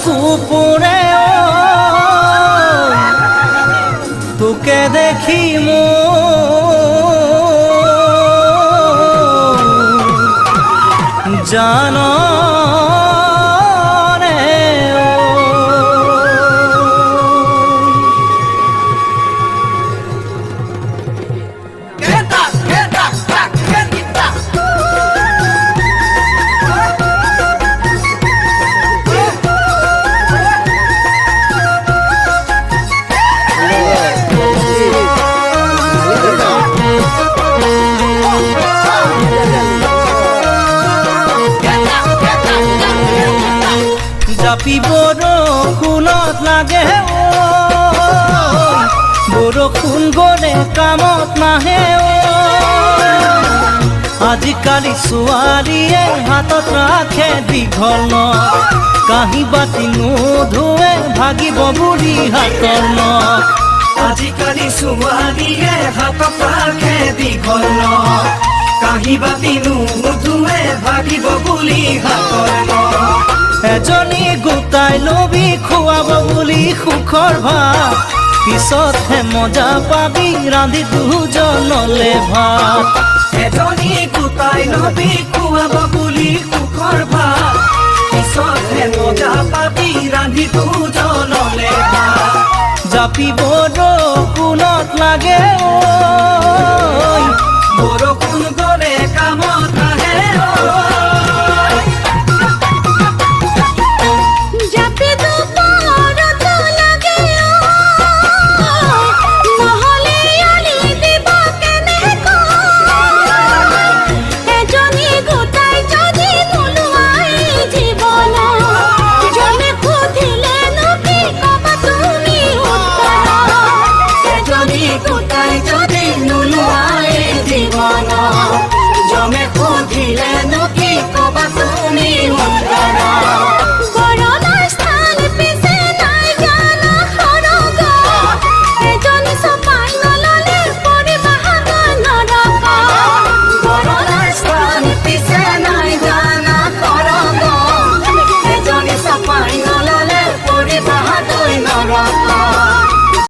চকু পুৰে তোকে দেখি মোৰ জান জাপি বৰষুণত লাগে বৰষুণ গ'লে কামত নাহে আজিকালি ছোৱালীয়ে হাতত ৰাখে দীঘল নখ কাঁহী বাতি নোধোৱে ভাগিব বুলি হাতৰ নখ আজিকালি ছোৱালীয়ে হাতত ৰাখে দীঘল নখ কাঁহী বাতি নোধোৱে ভাগিব বুলি হাতৰ নখ এজনী গোটাই লবি খুৱাব বুলি সুখৰ ভাত পিছতহে মজা পাবি ৰান্ধি দুজনলে ভাত এজনী গোটাই লবি খুৱাব বুলি সুখৰ ভাত পিছতহে মজা পাবি ৰান্ধি দুজনলে ভাত জাপি বৰষুণত লাগে বৰষুণ